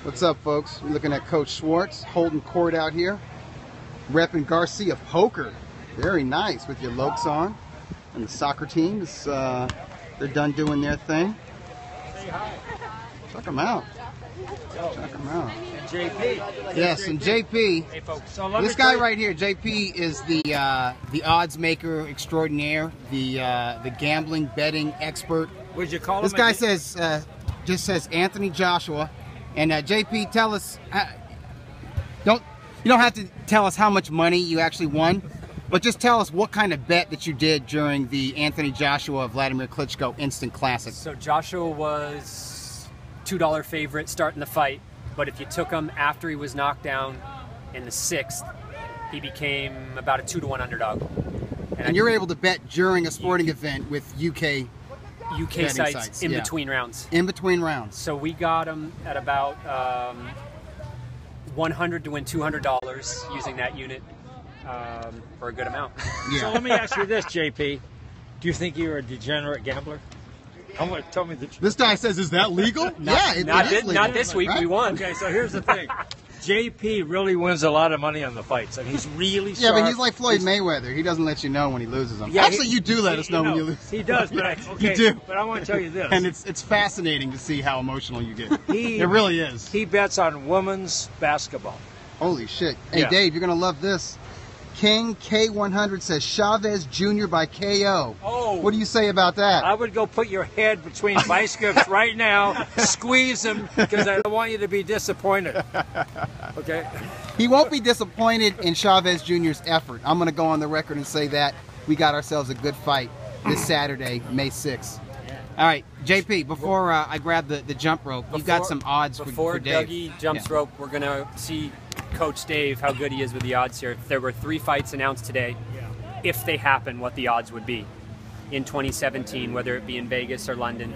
What's up, folks? We're looking at Coach Schwartz holding court out here, repping Garcia Poker. Very nice with your Lokes on, and the soccer team is they're done doing their thing. Say hi. Check them out. Check them out. And JP. Yes, and JP. Hey, folks. This guy right here, JP, is the odds maker extraordinaire, the gambling betting expert. Would you call him? This guy says just says Anthony Joshua. And JP, tell us, you don't have to tell us how much money you actually won, but just tell us what kind of bet that you did during the Anthony Joshua Vladimir Klitschko Instant Classic. So Joshua was $2 favorite starting the fight, but if you took him after he was knocked down in the 6th, he became about a 2-to-1 underdog. And you're able to bet during a sporting event with UK sites in between rounds. In between rounds. So we got him at about 100 to win $200 using that unit for a good amount. Yeah. So let me ask you this, JP. Do you think you're a degenerate gambler? Tell me the truth. This guy says, is that legal? Yeah, it is legal. Not this week. Right? We won. Okay, so here's the thing. JP really wins a lot of money on the fights, and he's really Yeah, sharp. but he's like Floyd Mayweather. He doesn't let you know when he loses them. Yeah, Actually, you do let us know when you lose. He does, but You do. But I want to tell you this. And it's fascinating to see how emotional you get. He- It really is. He bets on women's basketball. Holy shit. Hey, Yeah. Dave, you're going to love this. King K100 says Chavez Jr. by KO. Oh. What do you say about that? I would go put your head between vice grips right now, squeeze him, because I don't want you to be disappointed. Okay? He won't be disappointed in Chavez Jr.'s effort. I'm going to go on the record and say that we got ourselves a good fight this Saturday, May 6th. All right, JP, before I grab the jump rope, you've got some odds Before for Dave. Dougie jumps Yeah. rope, we're going to see Coach Dave how good he is with the odds here. If there were 3 fights announced today, if they happen, what the odds would be in 2017, whether it be in Vegas or London.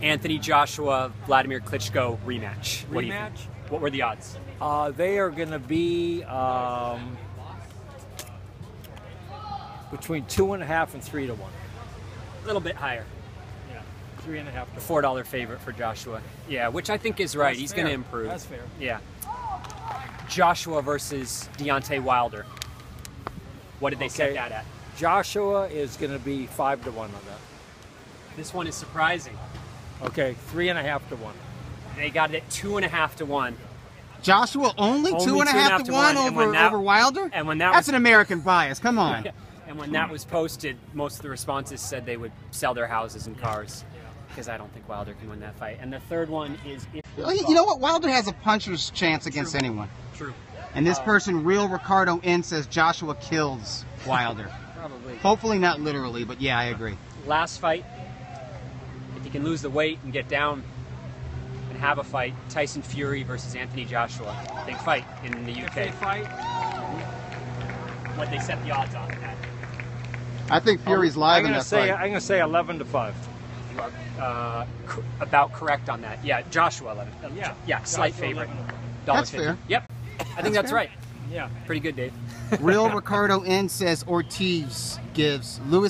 Anthony Joshua, Vladimir Klitschko rematch. What do you think? What were the odds? They are going to be between 2.5 and 3 to 1. A little bit higher. Yeah, 3.5 to $4 favorite for Joshua. Yeah, which I think is right. That's He's fair. going to improve. That's fair. Yeah. Joshua versus Deontay Wilder. What did they set Okay. that at? Joshua is going to be 5 to 1 on that. This one is surprising. Okay, 3.5 to 1. They got it at 2.5 to 1. Joshua only 2.5 to 1 over Wilder? And when that That's was, an American bias. Come on. and when that was posted, most of the responses said they would sell their houses and cars because I don't think Wilder can win that fight. And the third one is You know what? Wilder has a puncher's chance against anyone. True. And this person, Real Ricardo N, says Joshua kills Wilder. Probably. Hopefully not literally, but yeah, I agree. Last fight, if you can lose the weight and get down and have a fight, Tyson Fury versus Anthony Joshua. Big fight in the If they UK. fight, What they set the odds on that. I think Fury's live I'm in going that to say fight. I'm going to say 11 to 5. You are about correct on that. Yeah, Joshua 11. Yeah, slight Joshua favorite. 11 to 5. That's $1.50. fair. Yep. I think that's fair. right. Yeah. Pretty good, Dave. Real Ricardo N says Luis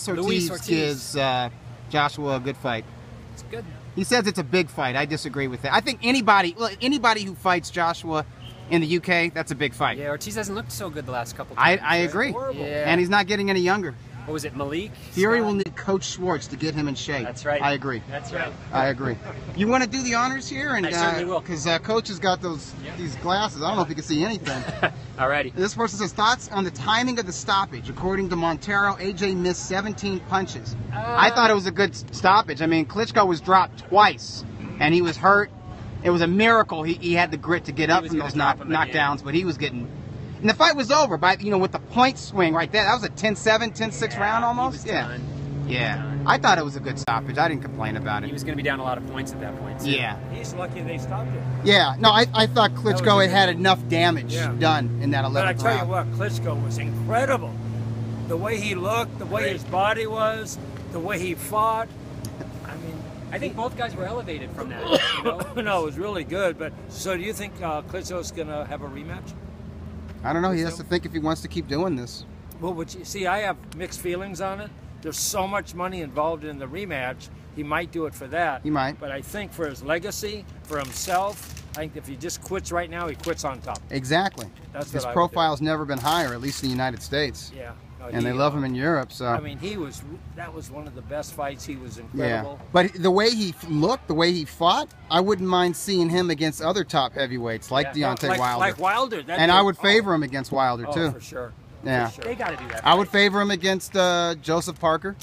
Ortiz gives Joshua a good fight. It's good. He says it's a big fight. I disagree with that. I think anybody who fights Joshua in the UK, that's a big fight. Yeah, Ortiz hasn't looked so good the last couple times. I agree. Horrible. Yeah. And he's not getting any younger. What was it, Malik? Fury Scott? will need Coach Schwartz to get him in shape. That's right. I agree. That's right. I agree. You want to do the honors here? And I certainly will. Because Coach has got these glasses. I don't know if you can see anything. Alrighty. This person says, thoughts on the timing of the stoppage. According to Montero, AJ missed 17 punches. I thought it was a good stoppage. I mean, Klitschko was dropped twice, and he was hurt. It was a miracle he had the grit to get up was from gonna those drop him knockdowns, but he was getting... And the fight was over by, with the point swing right there. That was a 10-7, 10-6 round almost. He was done. Yeah. I thought it was a good stoppage. I didn't complain about it. He was going to be down a lot of points at that point. So. Yeah. He's lucky they stopped it. Yeah. No, I thought Klitschko was a had enough damage Yeah. done in that 11th But I tell round. you what, Klitschko was incredible. The way he looked, the way his body was, the way he fought. I mean, I think both guys were elevated from that. You know? no, it was really good. But so, do you think Klitschko's going to have a rematch? I don't know. He has to think if he wants to keep doing this. Well, would you see? I have mixed feelings on it. There's so much money involved in the rematch. He might do it for that. He might. But I think for his legacy, for himself, I think if he just quits right now, he quits on top. Exactly. That's His what I would profile's never been higher, at least in the United States. Yeah. No, And they love him in Europe, so. I mean, that was one of the best fights. He was incredible. Yeah. But the way he looked, the way he fought, I wouldn't mind seeing him against other top heavyweights like Deontay Wilder. Like Wilder. And I would favor him against Wilder, too. For sure. Yeah. For sure. They got to do that. I would favor him against Joseph Parker.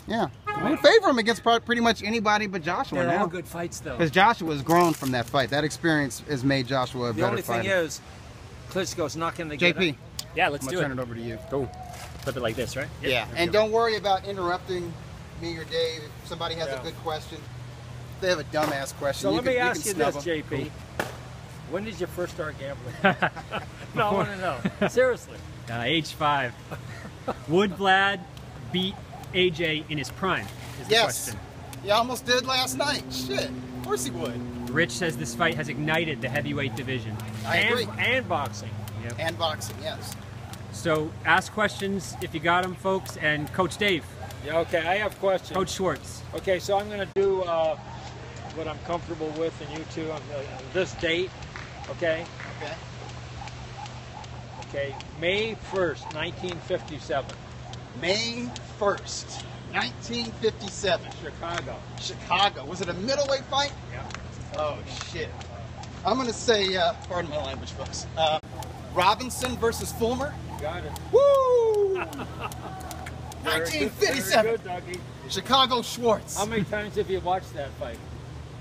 Yeah. I would favor him against pretty much anybody but Joshua They're now. all good fights, though. Because Joshua's grown from that fight. That experience has made Joshua a The better only thing fighter. is, Klitschko's not going to get JP, it. Yeah, let's I'm do going to it. turn it over to you. Cool. Flip it like this, right? Yeah. And don't worry about interrupting me or Dave if somebody has a good question. If they have a dumbass question. So let me ask you snub this, them. JP. When did you first start gambling? No, I want to know. Seriously. Age 5. Would Vlad beat AJ in his prime? Is the Yes. question. You almost did last night. Shit. Of course he would. Rich says this fight has ignited the heavyweight division. I agree. And boxing. Yep. And boxing, yes. So ask questions if you got them, folks. And Coach Dave, Yeah, okay, I have questions. Coach Schwartz. Okay, so I'm going to do what I'm comfortable with, and you too, on this date. Okay? Okay. Okay, May 1st, 1957. May 1st, 1957. Chicago. Chicago. Was it a middleweight fight? Yeah. Oh, shit. I'm going to say, pardon my language, folks. Robinson versus Fulmer. Got it. Woo! Very 1957. good, Dougie. Chicago Schwartz. How many times have you watched that fight?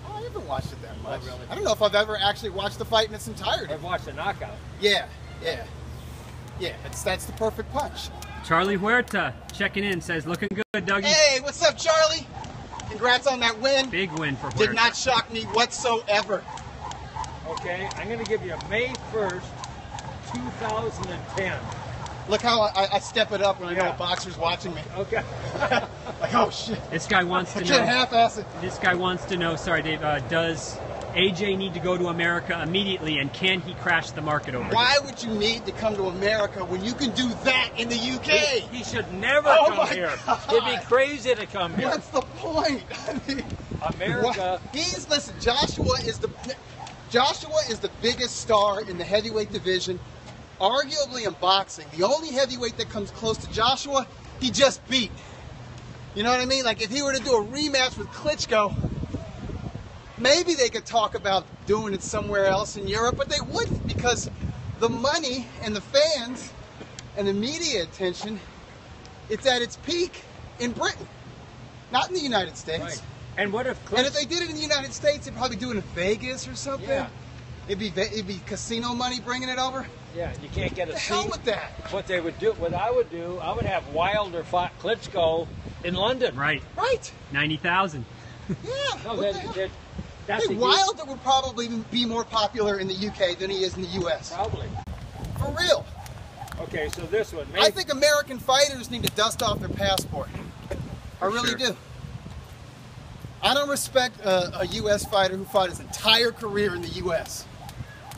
I haven't watched it that much. really? I don't know if I've ever actually watched the fight in its entirety. I've watched a knockout. Yeah. That's the perfect punch. Charlie Huerta checking in, says looking good, Dougie. Hey, what's up, Charlie? Congrats on that win. Big win for Huerta. Did not shock me whatsoever. Okay, I'm going to give you May 1st, 2010. Look how I step it up when I know Yeah. a boxer's watching me. Okay. Like, oh shit. This guy wants I to can't know. half-ass it. This guy wants to know. Sorry, Dave. Does AJ need to go to America immediately, and can he crash the market over Why would you need to come to America when you can do that in the UK? He should never Oh come my here. God. It'd be crazy to come here. What's the point? I mean, America. listen. Joshua is the biggest star in the heavyweight division, arguably in boxing. The only heavyweight that comes close to Joshua, he just beat. You know what I mean? Like if he were to do a rematch with Klitschko, maybe they could talk about doing it somewhere else in Europe, but they wouldn't because the money and the fans and the media attention, it's at its peak in Britain, not in the United States. Right. And what if And if they did it in the United States, they'd probably do it in Vegas or something. Yeah. It'd be casino money bringing it over. Yeah, you can't get a The seat. hell with that. What they would do, what I would do, I would have Wilder fight Klitschko in London. Right. Right. 90,000. Yeah. No, what the hell? that's Hey, a Wilder would probably be more popular in the UK than he is in the US. Probably. For real. Okay, so this one. I think American fighters need to dust off their passport. I really do. I don't respect a U.S. fighter who fought his entire career in the U.S.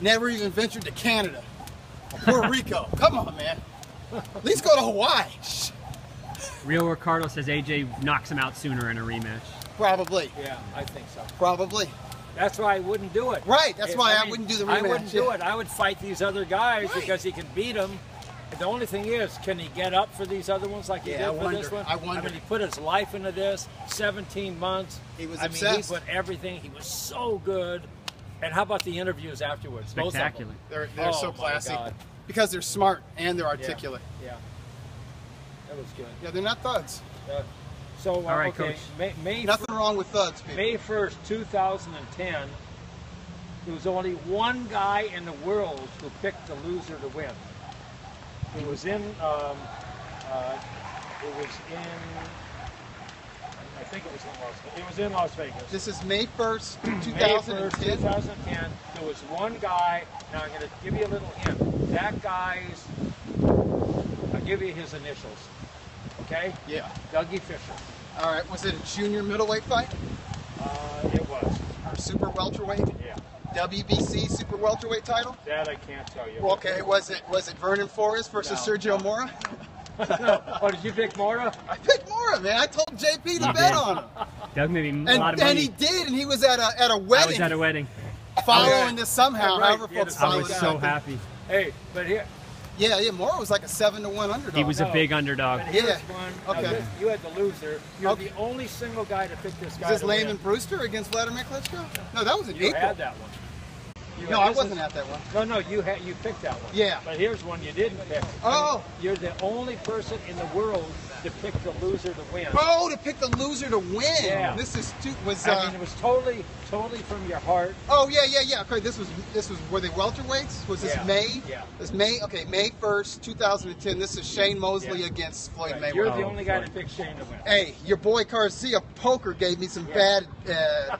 Never even ventured to Canada or Puerto Rico. Come on, man. At least go to Hawaii. Real Ricardo says AJ knocks him out sooner in a rematch. Probably. Yeah, I think so. Probably. That's why I wouldn't do it. Right. That's why I wouldn't do the rematch. I wouldn't do yeah. it. I would fight these other guys Right. because he can beat them. The only thing is, can he get up for these other ones like he Yeah, did I for this wonder. one? I wonder. mean, he put his life into this, 17 months. He was I obsessed. mean, he put everything. He was so good. And how about the interviews afterwards? Both of them. Spectacular. They're Oh, so my classy. God. Because they're smart and they're Yeah. articulate. Yeah. That was good. Yeah, they're not thugs. So, All right, okay, Coach. May Nothing wrong with thugs, people. May 1st, 2010, there was only one guy in the world who picked the loser to win. It was in, I think it was in Las Vegas. It was in Las Vegas. This is May 1st, May 2010. 1st, 2010. There was one guy. Now I'm going to give you a little hint. That guy's, I'll give you his initials. Okay? Yeah. Dougie Fisher. All right. Was it a junior middleweight fight It was. or super welterweight? Yeah. WBC super welterweight title? That I can't tell you. Well, okay. Was it Vernon Forrest versus No. Sergio Mora? Oh, did you pick Mora? I picked Mora, man. I told JP to bet on him, Doug made me a lot and of then money. he did, and he was at a I wedding. was at a wedding. following this somehow. Right, However, yeah, folks the I followed was it. so happy. Hey, but here, Yeah, Mora was like a 7-1 underdog. He was a big underdog. but here's Yeah. one. Okay. Now you had the loser. You're Okay. the only single guy to pick this guy. Is this to Lehman win. Brewster against Vladimir Klitschko? No, that was in You April. had that one. No, I wasn't at that one. No, you picked that one. Yeah. But here's one you didn't pick. Oh. You're the only person in the world to pick the loser to win. Oh, to pick the loser to win. Yeah. This is was. I mean, it was totally from your heart. Oh yeah. Okay, this was were they welterweights? Was this Yeah. May? Yeah. This May. Okay, May 1st, 2010. This is Shane Mosley Yeah. against Floyd Right. Mayweather. You're the only guy to pick Shane to win. Hey, your boy Garcia Poker gave me some Yeah. bad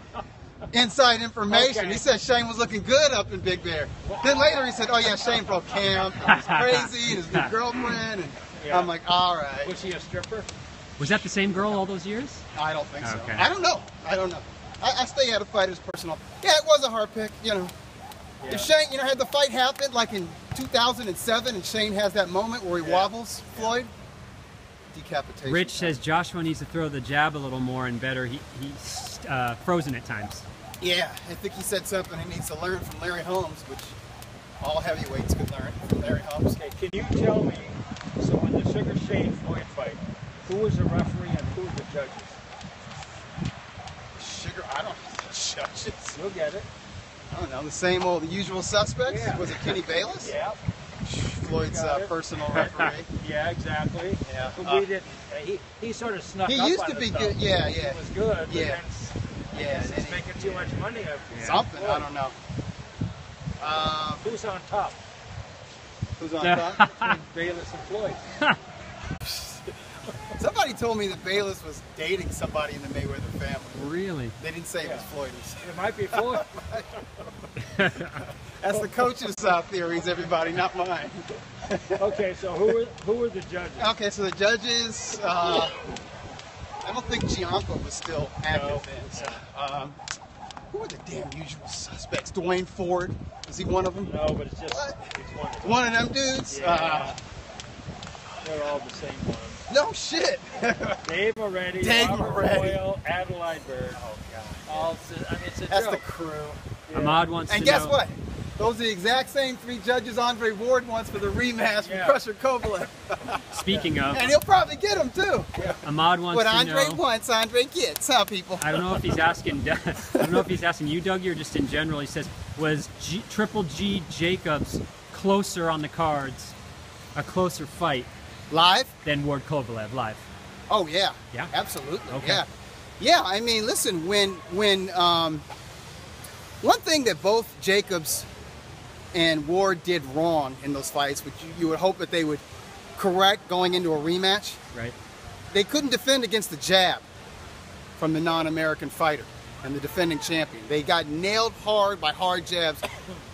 inside information. Okay. He said Shane was looking good up in Big Bear. Then later he said, "Oh yeah, Shane broke camp. He was crazy, and his new girlfriend." And Yeah. I'm like, "All right." Was he a stripper? Was that the same girl all those years? I don't think so. Okay. I don't know. I stay out of fighters' personal. Yeah, it was a hard pick. Yeah. If Shane, had the fight happened like in 2007, and Shane has that moment where he wobbles Floyd, decapitation. Rich says Joshua needs to throw the jab a little more and better. He's frozen at times. Yeah, I think he said something he needs to learn from Larry Holmes, which all heavyweights could learn from Larry Holmes. Okay, can you tell me, so in the Sugar Shane Floyd fight, who was the referee and who were the judges? Sugar, I don't know. Judges. You'll get it. I don't know. The usual suspects. Yeah. Was it Kenny Bayless? Yeah. Floyd's Got it. personal referee. Yeah, exactly. Yeah. But we didn't. He sort of snuck He up used on to us, be though. good. Yeah. He was good. But Yeah. then Yeah. he's then he- making too much money. Something. I don't know. Who's on top? Who's on top? Between Bayless and Floyd. Somebody told me that Bayless was dating somebody in the Mayweather family. Really? They didn't say it was Floyd. It might be Floyd. That's the coach's theories, everybody, not mine. Okay, so who were the judges? Okay, so the judges, I don't think Gianco was still active then. So, who were the damn usual suspects? Dwayne Ford, was he one of them? No, but it's just What? it's one of them. One of them dudes? Yeah. They're all the same ones. No shit. Dave Moretti, Dave Robert Moretti. Boyle, Adelaide Bird. Oh God! It's a That's joke. the crew. Yeah. Ahmad wants And to guess know. what? Those are the exact same three judges Andre Ward wants for the rematch from Yeah. Crusher Kovalev. Speaking of, And he'll probably get him too. Ahmad wants What to Andre know. wants, Andre gets, huh, people? I don't know if he's asking. I don't know if he's asking you, Dougie, or just in general. He says, "Was Triple G Jacobs closer on the cards, a closer fight Live? than Ward Kovalev live?" Oh yeah. Yeah? Absolutely. Okay. Yeah. Yeah. I mean, listen. When one thing that both Jacobs and Ward did wrong in those fights, which you would hope that they would correct going into a rematch, Right. they couldn't defend against the jab from the non-American fighter and the defending champion. They got nailed hard by hard jabs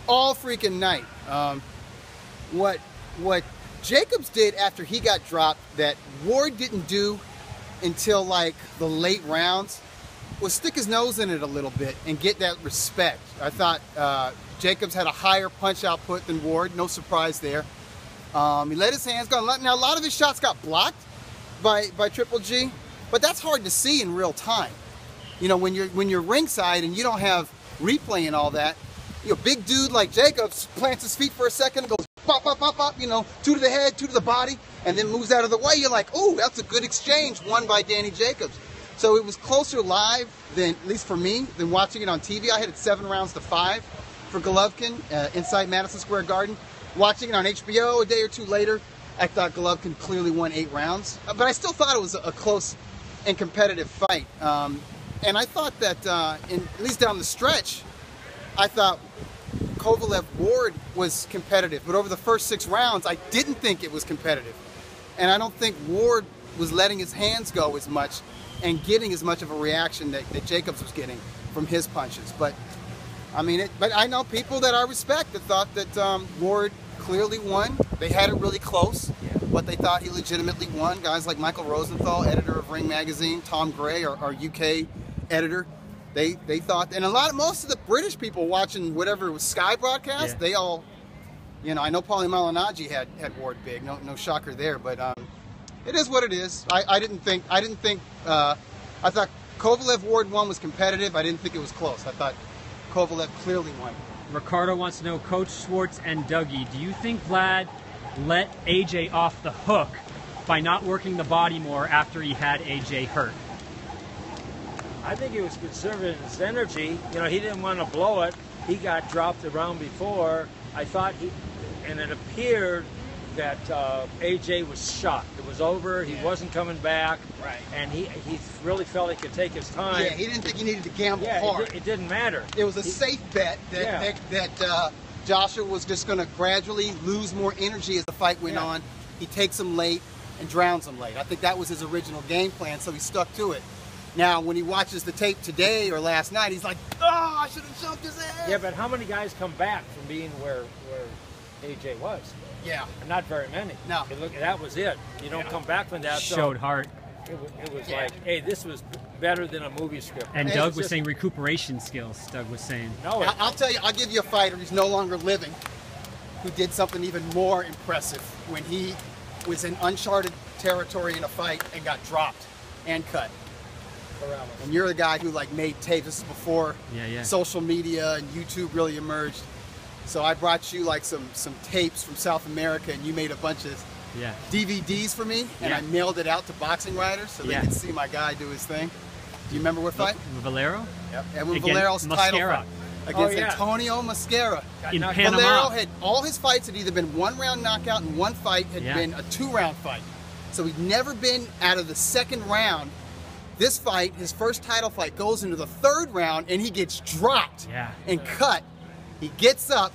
all freaking night. What Jacobs did after he got dropped that Ward didn't do until like the late rounds was stick his nose in it a little bit and get that respect. I thought Jacobs had a higher punch output than Ward, no surprise there. He let his hands go. Now a lot of his shots got blocked by Triple G, but that's hard to see in real time. You know, when you're ringside and you don't have replay and all that, big dude like Jacobs plants his feet for a second and goes pop, pop, pop, pop, two to the head, two to the body, and then moves out of the way. You're like, oh, that's a good exchange won by Danny Jacobs. So it was closer live than, at least for me, than watching it on TV. I had it 7-5 for Golovkin inside Madison Square Garden. Watching it on HBO a day or two later, I thought Golovkin clearly won 8 rounds. But I still thought it was a close and competitive fight. And I thought that, at least down the stretch, I thought Kovalev Ward was competitive. But over the first 6 rounds, I didn't think it was competitive. And I don't think Ward was letting his hands go as much and getting as much of a reaction that Jacobs was getting from his punches. But I mean, but I know people that I respect that thought that Ward clearly won. They had it really close, but they thought he legitimately won. Guys like Michael Rosenthal, editor of Ring Magazine, Tom Gray, our UK editor, they thought, and most of the British people watching whatever was Sky broadcast, they all, I know Paulie Malignaggi had Ward big, no shocker there, but it is what it is. I thought Kovalev Ward 1 was competitive. I didn't think it was close. I thought Kovalev clearly won. Ricardo wants to know, Coach Schwartz and Dougie, do you think Vlad let AJ off the hook by not working the body more after he had AJ hurt? I think he was conserving his energy. You know, he didn't want to blow it. He got dropped the round before. I thought and it appeared that AJ was shot. It was over. He wasn't coming back. Right. And he really felt he could take his time. Yeah, he didn't think he needed to gamble Yeah, hard. it didn't matter. It was a safe bet that Joshua was just going to gradually lose more energy as the fight went on. He takes him late and drowns him late. I think that was his original game plan, so he stuck to it. Now, when he watches the tape today or last night, he's like, oh, I should have jumped his ass. Yeah, but how many guys come back from being where AJ was? Yeah. Not very many. No. Look, that was it. You don't come back from that. Showed heart. It was like, hey, this was better than a movie script. And Doug was saying recuperation skills, Doug was saying. No, I'll tell you, I'll give you a fighter who's no longer living who did something even more impressive when he was in uncharted territory in a fight and got dropped and cut. And you're the guy who like made tapes. This is before social media and YouTube really emerged. So I brought you like some tapes from South America, and you made a bunch of DVDs for me, and I mailed it out to boxing writers so they could see my guy do his thing. Do you remember what fight? Valero? Yep. Edwin Valero's title fight against Antonio Mosquera. In Panama. Valero had all his fights had either been 1-round knockout, and one fight had been a 2-round fight. So he'd never been out of the second round. This fight, his first title fight, goes into the 3rd round, and he gets dropped and cut. He gets up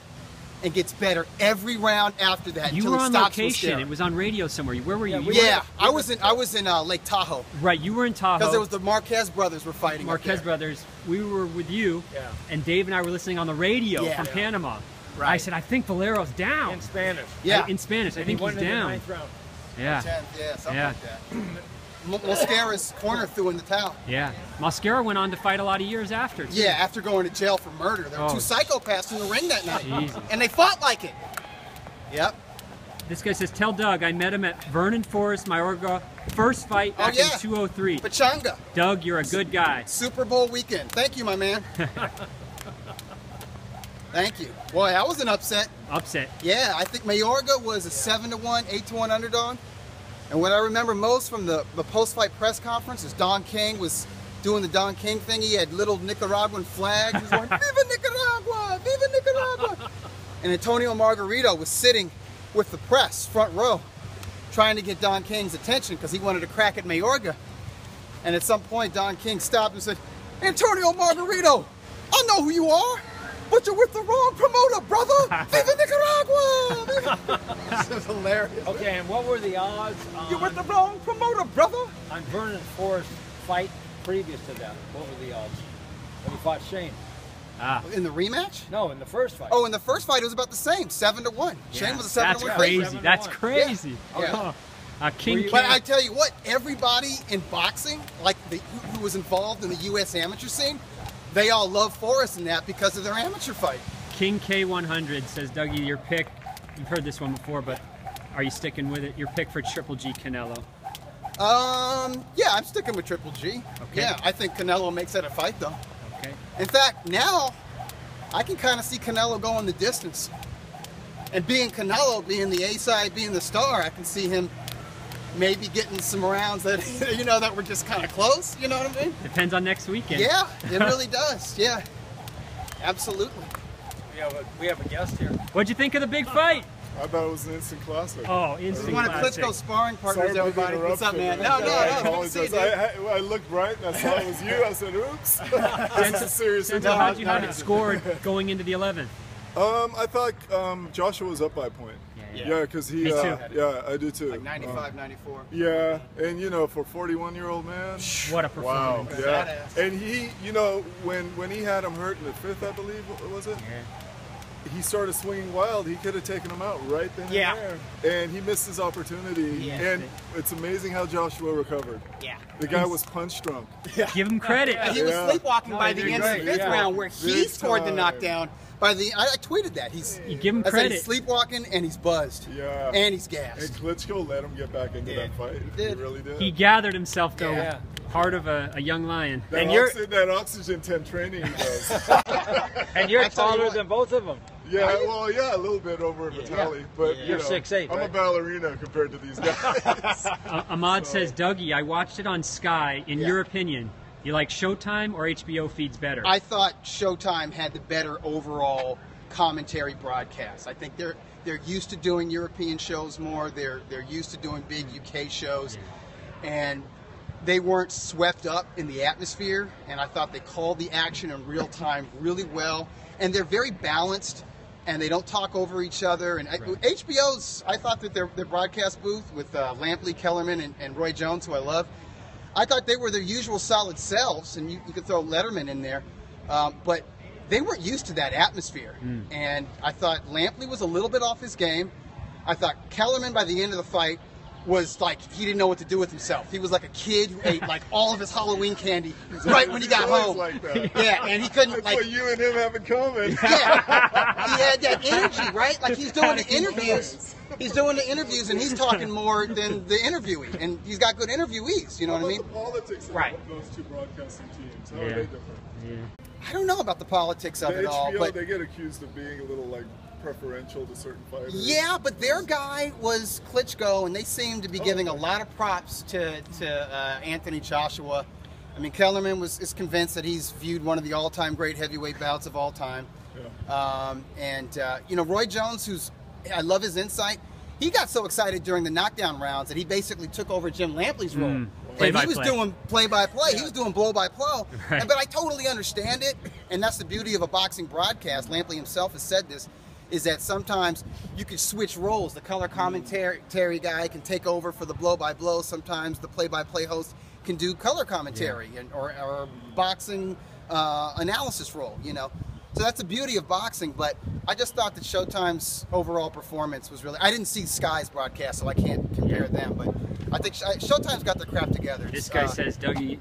and gets better every round after that. You were on location. It was on radio somewhere. Where were you? I was in Lake Tahoe. Right, you were in Tahoe. Because there was the Marquez brothers were fighting. Marquez brothers. We were with you, and Dave and I were listening on the radio from Panama. Right. I said, I think Valero's down. In Spanish. Yeah. In Spanish. I think he's down. In the 9th round. Yeah, something like that. Mosquera's corner threw in the towel. Yeah. Mosquera went on to fight a lot of years after, too. Yeah, after going to jail for murder. There were 2 psychopaths in the ring that night. Jesus. And they fought like it. Yep. This guy says, tell Doug I met him at Vernon Forest Mayorga first fight back in 203. Pachanga. Doug, you're a good guy. Super Bowl weekend. Thank you, my man. Thank you. Boy, that was an upset. Upset. Yeah, I think Mayorga was a 7-1, 8-1 underdog. And what I remember most from the post-fight press conference is Don King was doing the Don King thing. He had little Nicaraguan flags. He was going, Viva Nicaragua! Viva Nicaragua! And Antonio Margarito was sitting with the press, front row, trying to get Don King's attention because he wanted to crack at Mayorga. And at some point, Don King stopped and said, Antonio Margarito, I know who you are, but you're with the wrong promoter, brother! Viva Nicaragua! Viva. This is hilarious. Okay, and what were the odds on... You're with the wrong promoter, brother! On Vernon Forrest fight previous to that, what were the odds? When he fought Shane? In the rematch? No, in the first fight. Oh, in the first fight it was about the same, 7-1. Shane was a 7-1 favorite. Crazy. That's crazy. Yeah. King. But I tell you what, everybody in boxing, like who was involved in the U.S. amateur scene, they all love Forrest in that because of their amateur fight. King K100 says, Dougie, your pick, you've heard this one before, but are you sticking with it? Your pick for Triple G Canelo? Yeah, I'm sticking with Triple G. Okay. Yeah, I think Canelo makes that a fight, though. Okay. In fact, now I can kind of see Canelo going the distance. And being Canelo, being the A-side, being the star, I can see him maybe getting some rounds that, you know, that were just kind of close, you know what I mean? Depends on next weekend. Yeah, it really does, yeah. Absolutely. We have a guest here. What'd you think of the big fight? I thought it was an instant classic. Oh, instant One of classic. Klitschko's sparring partners, Sorry for the everybody. What's up, man? interruption. No, I no. apologize. I looked right and I saw it was you. I said, oops. This is serious. Senzo, how'd you have it scored going into the 11th? I thought Joshua was up by a point. Yeah, because he. Me too. Yeah, I do too. Like 95, 94. Yeah, and you know, for a 41-year-old man. What a performance. Wow. Yeah. And he, you know, when he had him hurt in the 5th, I believe, was it? Yeah. He started swinging wild. He could have taken him out right then and there. And he missed his opportunity. And it's amazing how Joshua recovered. Yeah. The guy was punch drunk. Give him credit. He was sleepwalking by the end of the 5th round where he Big scored the time. knockdown. I tweeted that. You give him I said credit. he's sleepwalking and he's buzzed. Yeah. And he's And gassed. Klitschko let him get back into that fight. He did. He really did. He gathered himself, though. Yeah. Part of a young lion. That oxygen tent training he does. And you're taller than both of them. Yeah, well, yeah, a little bit over Vitaly, but You're 6'8", I'm right? a ballerina compared to these guys. Ahmad says, Dougie, I watched it on Sky. In your opinion, you like Showtime or HBO feeds better? I thought Showtime had the better overall commentary broadcast. I think they're used to doing European shows more. They're used to doing big UK shows, and they weren't swept up in the atmosphere. And I thought they called the action in real time really well. And they're very balanced, and they don't talk over each other. And HBO's, I thought that their broadcast booth with Lampley, Kellerman, and Roy Jones, who I love, I thought they were their usual solid selves, and you could throw Letterman in there, but they weren't used to that atmosphere. And I thought Lampley was a little bit off his game. I thought Kellerman, by the end of the fight, was like he didn't know what to do with himself. He was like a kid who ate like all of his Halloween candy right when he got home. Like that. Yeah, and he couldn't. That's like, what you and him have in common. Yeah, he had that energy, right? Like he's doing the interviews. He's doing the interviews, and he's talking more than the interviewee, and he's got good interviewees. You know what I mean? The politics of those two broadcasting teams. How are they different? Yeah. I don't know about the politics of it all, HBO, but they get accused of being a little like preferential to certain fighters. yeah, but their guy was Klitschko, and they seem to be giving a lot of props to Anthony Joshua. I mean, Kellerman is convinced that he's viewed one of the all-time great heavyweight bouts of all time. Yeah. You know, Roy Jones, I love his insight. He got so excited during the knockdown rounds that he basically took over Jim Lampley's role. And he was doing play-by-play. Yeah. He was doing blow-by-blow. Right. But I totally understand it, and that's the beauty of a boxing broadcast. Lampley himself has said this, is that sometimes you can switch roles. The color commentary guy can take over for the blow-by-blow. Sometimes the play-by-play host can do color commentary or boxing analysis role, you know. So that's the beauty of boxing, but I just thought that Showtime's overall performance was really... I didn't see Sky's broadcast, so I can't compare them, but I think Showtime's got their crap together. This guy says Dougie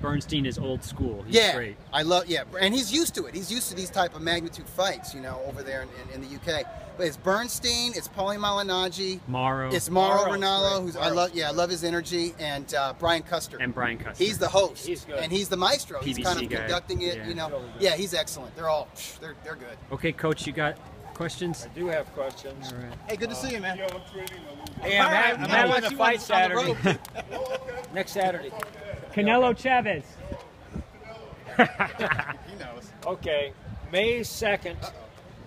Bernstein is old school. He's great. I love, and he's used to it. He's used to these type of magnitude fights, you know, over there in the UK. But it's Bernstein, it's Paulie Malignaggi, Mauro. It's Mauro Ranallo, who's I love his energy, and Brian Custer. And Brian Custer. He's the host, He's good. and he's the maestro. PBC he's kind of guy. conducting it, Yeah. you know. Yeah, he's excellent. They're all they're good. Okay, Coach, you got questions? I do have questions. All right. Hey, good to see you, man. Hey, I'm having a fight Saturday. Okay. Next Saturday. Canelo Chavez. He knows. Okay, May 2nd,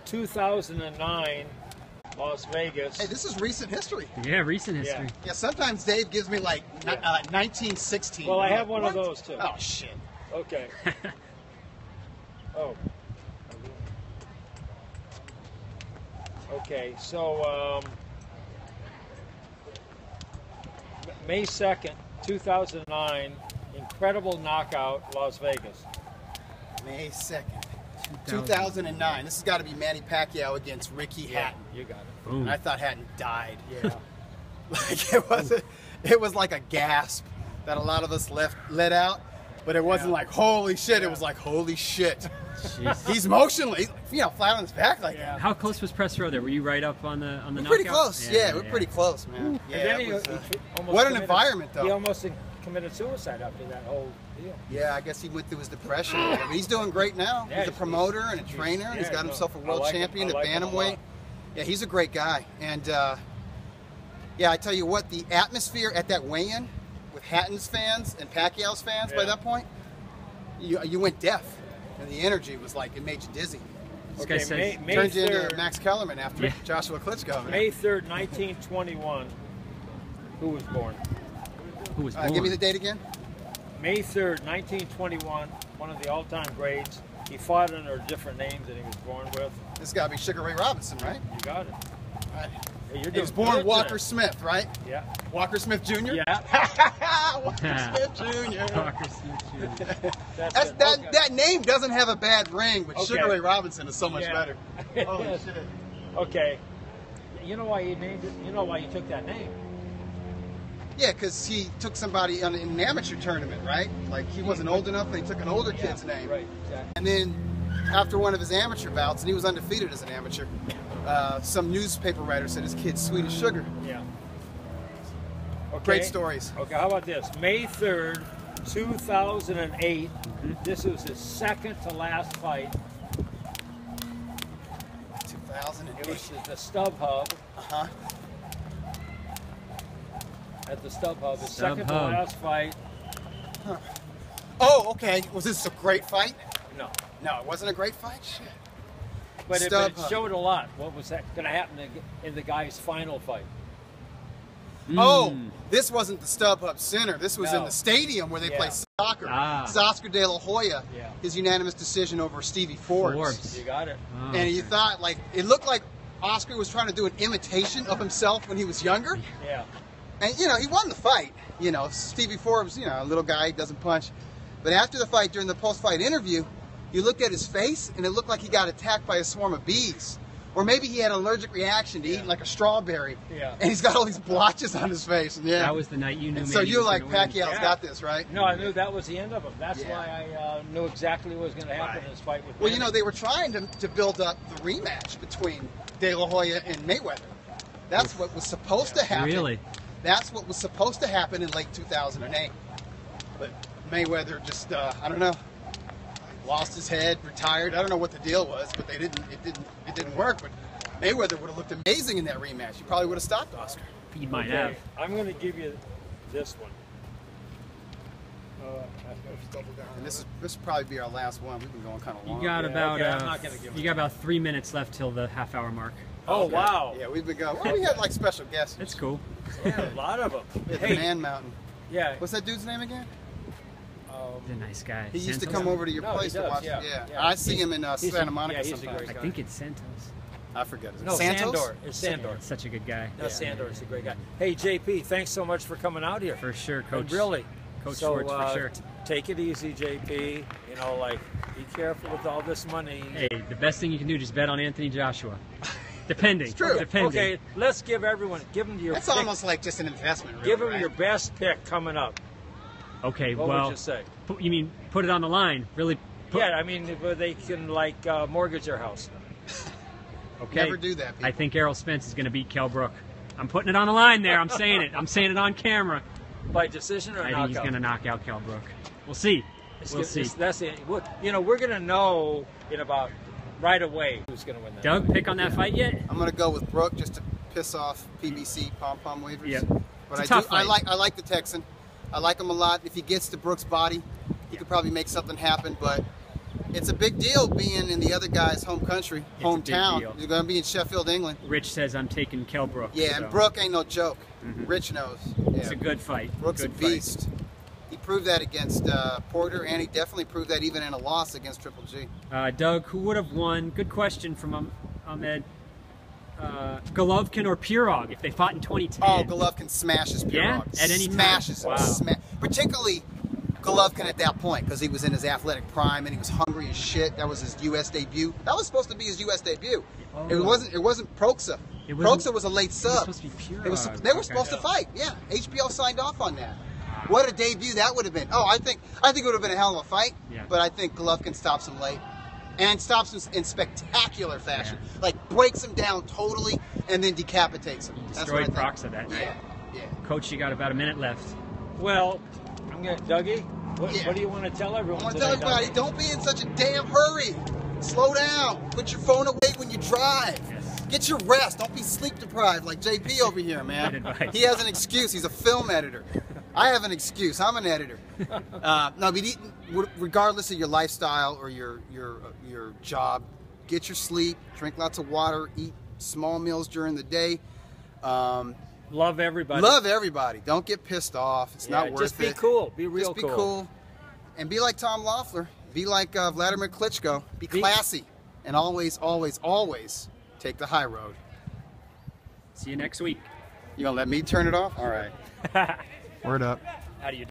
2009, Las Vegas. Hey, this is recent history. Yeah, recent history. Yeah, sometimes Dave gives me like 1916. Well, I I'm have like, one of what? those too. Oh shit. Okay. Oh. Okay, so May 2nd, 2009, incredible knockout, Las Vegas. May 2nd, 2009. This has got to be Manny Pacquiao against Ricky Hatton. You got it. Boom. And I thought Hatton died. Yeah. Like it was like a gasp that a lot of us let out, but it wasn't like holy shit. It was like holy shit. Jeez. He's motionless, you know, flat on his back like that. How close was Press Row there? Were you right up on the knockout? Pretty close. Yeah, we're pretty close, man. Yeah, And then it was, he almost what an committed- environment, though. He almost committed suicide after that whole deal. Yeah, I guess he went through his depression. I mean, he's doing great now. Yeah, He's a promoter and a trainer. And he's yeah, got no, himself a I world like him. champion I at like him a bantamweight. lot. Yeah, he's a great guy. And yeah, I tell you what, the atmosphere at that weigh-in with Hatton's fans and Pacquiao's fans by Yeah. that point, you went deaf. And the energy was like, it made you dizzy. This guy says, May Turned you 3rd, into Max Kellerman after Yeah. Joshua Klitschko. man. May 3rd, 1921. Who was born? who was born? Give me the date again. May 3rd, 1921, one of the all-time greats. He fought under different names that he was born with. This got to be Sugar Ray Robinson, right? You got it. Right. Hey, you're He was doing born good Walker today. Smith, right? Yeah. Walker Smith Jr.? Yeah. Walker Smith Jr. Walker Smith Jr. That's it. That name doesn't have a bad ring, but Okay. Sugar Ray Robinson is so much Yeah. better. Holy shit. Okay. You know why he named it? You know why he took that name? Yeah, because he took somebody in an amateur tournament, right? Like he wasn't old enough, and he took an older kid's name. Right. Exactly. And then after one of his amateur bouts, and he was undefeated as an amateur, some newspaper writer said his kid's sweet as sugar. Yeah. Okay. Great stories. Okay. How about this? May 3rd, 2008. This was his second to last fight. 2008. It was at the StubHub. At the StubHub, his second to last fight. Oh, okay. Was this a great fight? No. No, it wasn't a great fight? Shit. But it showed a lot. What was that going to happen in the guy's final fight? Oh, this wasn't the StubHub Center. This was in the stadium where they play soccer. It's Oscar De La Hoya, his unanimous decision over Stevie Forbes. You got it. And you thought, like, it looked like Oscar was trying to do an imitation of himself when he was younger. Yeah. And, you know, he won the fight. You know, Stevie Forbes, you know, a little guy, doesn't punch. But after the fight, during the post-fight interview, you looked at his face, and it looked like he got attacked by a swarm of bees. Or maybe he had an allergic reaction to eating like a strawberry. Yeah. And he's got all these blotches on his face. Yeah. That was the night you knew. And so you were like, Pacquiao's got this, right? No, I knew that was the end of him. That's why I knew exactly what was going to happen in this fight with Well, you know, they were trying to build up the rematch between De La Hoya and Mayweather. That's what was supposed to happen. Really? That's what was supposed to happen in late 2008. But Mayweather just, I don't know, lost his head, retired. I don't know what the deal was, but it didn't work. But Mayweather would have looked amazing in that rematch. He probably would have stopped Oscar. He might have. I'm going to give you this one. And this will probably be our last one. We've been going kind of long. You got about I'm not gonna give you got about 3 minutes left till the half-hour mark. Oh, wow. Yeah, we've been going. Well, we had like special guests. That's cool. Yeah, a lot of them. The Man Mountain. Yeah. What's that dude's name again? He's a nice guy. He used to Santos? come over to your place to watch. Yeah. I see him in Santa Monica he's a sometimes. great I guy. think it's Santos. I forget his name. No, Santos? Sandor. It's Sandor. Such a good guy. No, Sandor is a great guy. Hey, JP, thanks so much for coming out here. For sure, And Coach. really. Coach So, Schwartz, for sure. Take it easy, JP. You know, like, be careful with all this money. Hey, the best thing you can do, just bet on Anthony Joshua. Depending. It's true. Depending. Okay, let's give everyone, give them your That's pick. almost like just an investment. Really, Give them right? your best pick coming up. Okay, What well, would you say? You mean put it on the line? Really? Yeah, I mean, they can, like, mortgage their house. Okay. Never do that, people. I think Errol Spence is going to beat Kell Brook. I'm putting it on the line there. I'm saying it. I'm saying it on camera. By decision or I knockout? think he's going to knock out Kell Brook. We'll see. We'll see. That's it. You know, we're going to know in about right away who's going to win that. Doug, pick on that fight yet? I'm going to go with Brook just to piss off PBC pom-pom wavers. Yeah. But It's a tough fight. I like the Texan. I like him a lot. If he gets to Brook's body, he could probably make something happen. But it's a big deal being in the other guy's home country, It's a big hometown. deal. You're going to be in Sheffield, England. Rich says I'm taking Kell Brook. Yeah, so and Brook ain't no joke. Rich knows. It's Yeah. a good fight. Brook's good a beast. He proved that against Porter, and he definitely proved that even in a loss against Triple G. Fight. Doug, who would have won? Good question from Ahmed. Golovkin or Pirog if they fought in 2010? Oh, Golovkin smashes Pirog. Yeah? At any time? Smashes him. Wow. Particularly Golovkin at that point, because he was in his athletic prime and he was hungry as shit. That was his U.S. debut. That was supposed to be his U.S. debut. Oh. It wasn't Proxa. Proxa was a late sub. It was supposed to be Pirog. They were supposed to fight. Yeah, HBO signed off on that. What a debut that would have been. Oh, I think it would have been a hell of a fight. Yeah. But I think Golovkin stops him late. And stops him in spectacular fashion. Like breaks him down totally and then decapitates him. That's what I Destroyed think. Proxa that night. Yeah. Coach, you got about a minute left. Well, I'm going to, Dougie, what Yeah. do you want to tell everyone I want to today, tell everybody, Dougie? don't be in such a damn hurry. Slow down. Put your phone away when you drive. Yes. Get your rest. Don't be sleep deprived like JP over here, man. Good advice. He has an excuse. He's a film editor. I have an excuse. I'm an editor. No, but regardless of your lifestyle or your job, get your sleep, drink lots of water, eat small meals during the day. Love everybody. Love everybody. Don't get pissed off. It's not worth it. Just be cool. Be real Just be cool. And be like Tom Loeffler. Be like Vladimir Klitschko. Be classy. And always, always, always take the high road. See you next week. You gonna let me turn it off? All right. Word up. How do you